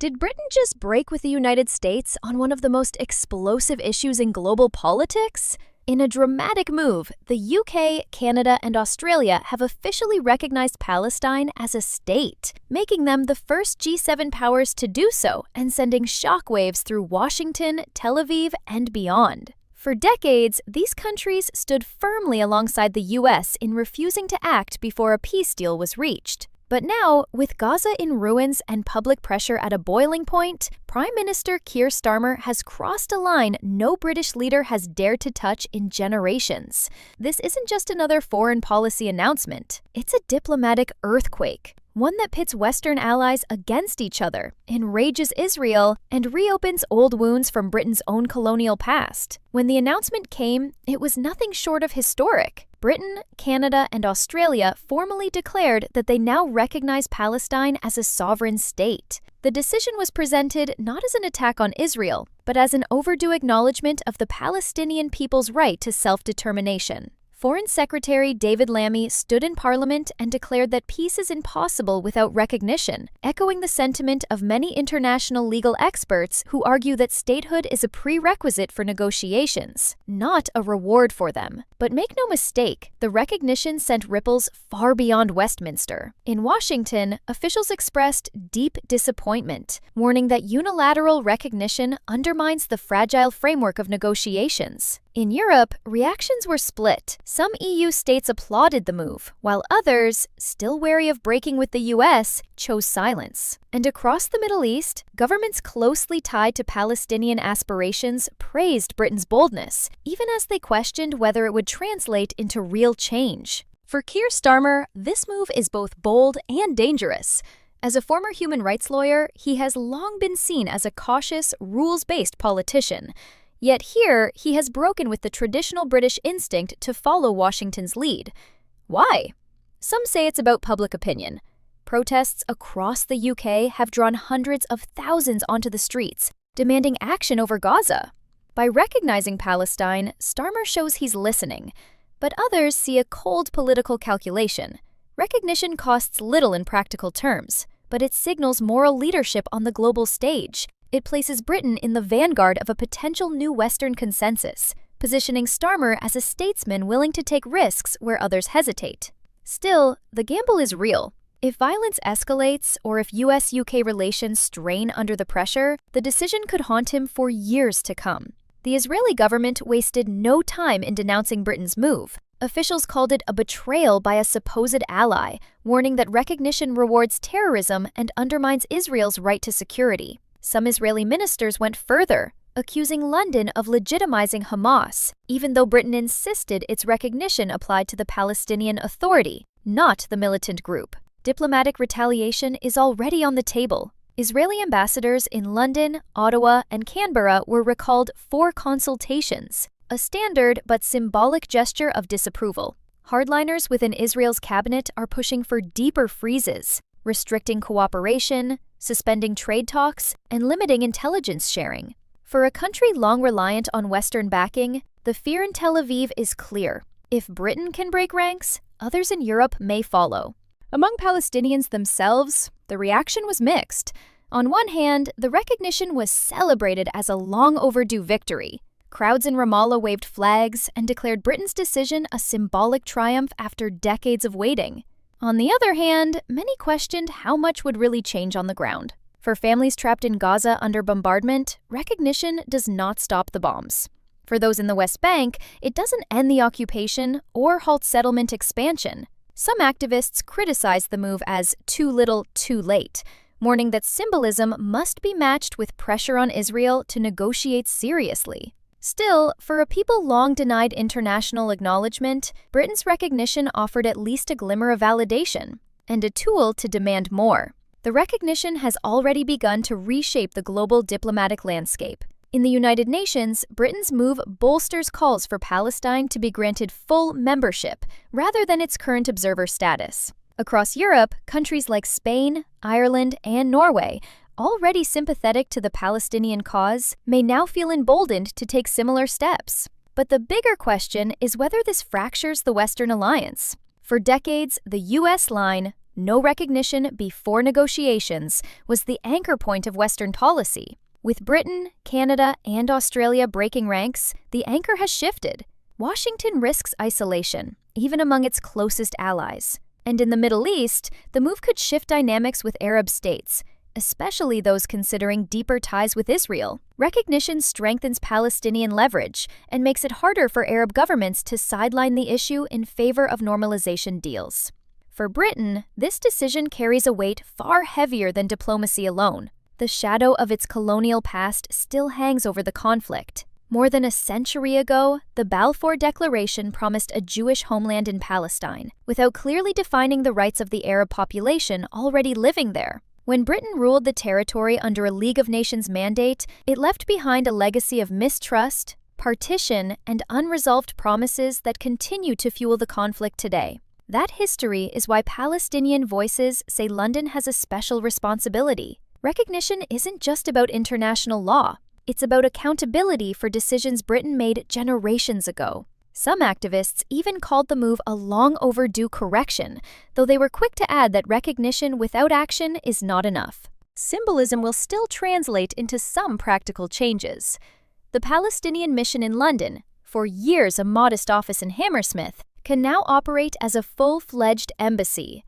Did Britain just break with the United States on one of the most explosive issues in global politics? In a dramatic move, the UK, Canada, and Australia have officially recognized Palestine as a state, making them the first G7 powers to do so and sending shockwaves through Washington, Tel Aviv, and beyond. For decades, these countries stood firmly alongside the US in refusing to act before a peace deal was reached. But now, with Gaza in ruins and public pressure at a boiling point, Prime Minister Keir Starmer has crossed a line no British leader has dared to touch in generations. This isn't just another foreign policy announcement. It's a diplomatic earthquake, one that pits Western allies against each other, enrages Israel, and reopens old wounds from Britain's own colonial past. When the announcement came, it was nothing short of historic. Britain, Canada, and Australia formally declared that they now recognize Palestine as a sovereign state. The decision was presented not as an attack on Israel, but as an overdue acknowledgement of the Palestinian people's right to self-determination. Foreign Secretary David Lammy stood in Parliament and declared that peace is impossible without recognition, echoing the sentiment of many international legal experts who argue that statehood is a prerequisite for negotiations, not a reward for them. But make no mistake, the recognition sent ripples far beyond Westminster. In Washington, officials expressed deep disappointment, warning that unilateral recognition undermines the fragile framework of negotiations. In Europe, reactions were split. Some EU states applauded the move, while others, still wary of breaking with the US, chose silence. And across the Middle East, governments closely tied to Palestinian aspirations praised Britain's boldness, even as they questioned whether it would translate into real change. For Keir Starmer, this move is both bold and dangerous. As a former human rights lawyer, he has long been seen as a cautious, rules-based politician. Yet here, he has broken with the traditional British instinct to follow Washington's lead. Why? Some say it's about public opinion. Protests across the UK have drawn hundreds of thousands onto the streets, demanding action over Gaza. By recognizing Palestine, Starmer shows he's listening. But others see a cold political calculation. Recognition costs little in practical terms, but it signals moral leadership on the global stage. It places Britain in the vanguard of a potential new Western consensus, positioning Starmer as a statesman willing to take risks where others hesitate. Still, the gamble is real. If violence escalates or if US-UK relations strain under the pressure, the decision could haunt him for years to come. The Israeli government wasted no time in denouncing Britain's move. Officials called it a betrayal by a supposed ally, warning that recognition rewards terrorism and undermines Israel's right to security. Some Israeli ministers went further, accusing London of legitimizing Hamas, even though Britain insisted its recognition applied to the Palestinian Authority, not the militant group. Diplomatic retaliation is already on the table. Israeli ambassadors in London, Ottawa, and Canberra were recalled for consultations, a standard but symbolic gesture of disapproval. Hardliners within Israel's cabinet are pushing for deeper freezes, restricting cooperation, suspending trade talks, and limiting intelligence sharing. For a country long reliant on Western backing, the fear in Tel Aviv is clear. If Britain can break ranks, others in Europe may follow. Among Palestinians themselves, the reaction was mixed. On one hand, the recognition was celebrated as a long overdue victory. Crowds in Ramallah waved flags and declared Britain's decision a symbolic triumph after decades of waiting. On the other hand, many questioned how much would really change on the ground. For families trapped in Gaza under bombardment, recognition does not stop the bombs. For those in the West Bank, it doesn't end the occupation or halt settlement expansion. Some activists criticized the move as too little, too late, warning that symbolism must be matched with pressure on Israel to negotiate seriously. Still, for a people long denied international acknowledgement, Britain's recognition offered at least a glimmer of validation, and a tool to demand more. The recognition has already begun to reshape the global diplomatic landscape. In the United Nations, Britain's move bolsters calls for Palestine to be granted full membership, rather than its current observer status. Across Europe, countries like Spain, Ireland, and Norway, already sympathetic to the Palestinian cause, may now feel emboldened to take similar steps. But the bigger question is whether this fractures the Western alliance. For decades, the US line, no recognition before negotiations, was the anchor point of Western policy. With Britain, Canada, and Australia breaking ranks, the anchor has shifted. Washington risks isolation, even among its closest allies. And in the Middle East, the move could shift dynamics with Arab states, especially those considering deeper ties with Israel. Recognition strengthens Palestinian leverage and makes it harder for Arab governments to sideline the issue in favor of normalization deals. For Britain, this decision carries a weight far heavier than diplomacy alone. The shadow of its colonial past still hangs over the conflict. More than a century ago, the Balfour Declaration promised a Jewish homeland in Palestine, without clearly defining the rights of the Arab population already living there. When Britain ruled the territory under a League of Nations mandate, it left behind a legacy of mistrust, partition, and unresolved promises that continue to fuel the conflict today. That history is why Palestinian voices say London has a special responsibility. Recognition isn't just about international law. It's about accountability for decisions Britain made generations ago. Some activists even called the move a long overdue correction, though they were quick to add that recognition without action is not enough. Symbolism will still translate into some practical changes. The Palestinian mission in London, for years a modest office in Hammersmith, can now operate as a full-fledged embassy.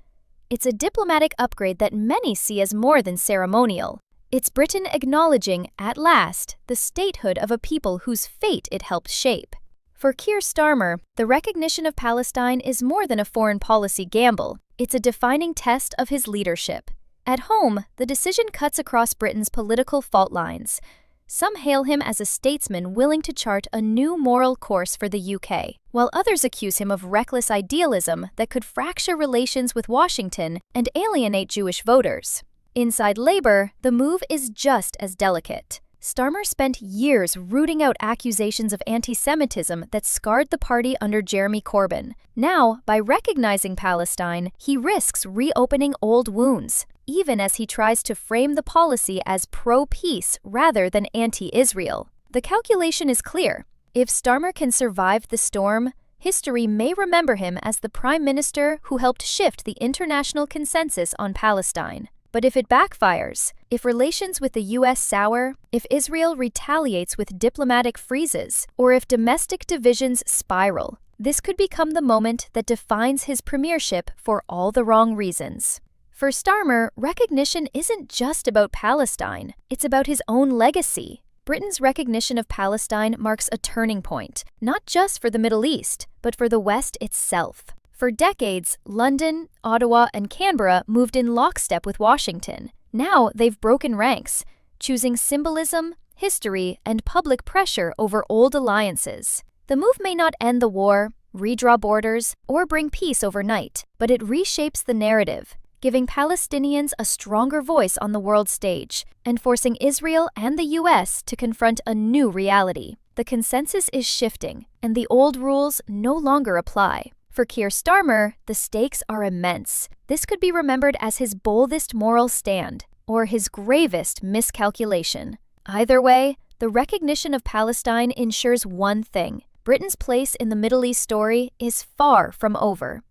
It's a diplomatic upgrade that many see as more than ceremonial. It's Britain acknowledging, at last, the statehood of a people whose fate it helped shape. For Keir Starmer, the recognition of Palestine is more than a foreign policy gamble. It's a defining test of his leadership. At home, the decision cuts across Britain's political fault lines. Some hail him as a statesman willing to chart a new moral course for the UK, while others accuse him of reckless idealism that could fracture relations with Washington and alienate Jewish voters. Inside Labour, the move is just as delicate. Starmer spent years rooting out accusations of anti-Semitism that scarred the party under Jeremy Corbyn. Now, by recognizing Palestine, he risks reopening old wounds, even as he tries to frame the policy as pro-peace rather than anti-Israel. The calculation is clear. If Starmer can survive the storm, history may remember him as the prime minister who helped shift the international consensus on Palestine. But if it backfires, if relations with the U.S. sour, if Israel retaliates with diplomatic freezes, or if domestic divisions spiral, this could become the moment that defines his premiership for all the wrong reasons. For Starmer, recognition isn't just about Palestine, it's about his own legacy. Britain's recognition of Palestine marks a turning point, not just for the Middle East, but for the West itself. For decades, London, Ottawa, and Canberra moved in lockstep with Washington. Now they've broken ranks, choosing symbolism, history, and public pressure over old alliances. The move may not end the war, redraw borders, or bring peace overnight, but it reshapes the narrative, giving Palestinians a stronger voice on the world stage, and forcing Israel and the U.S. to confront a new reality. The consensus is shifting, and the old rules no longer apply. For Keir Starmer, the stakes are immense. This could be remembered as his boldest moral stand, or his gravest miscalculation. Either way, the recognition of Palestine ensures one thing: Britain's place in the Middle East story is far from over.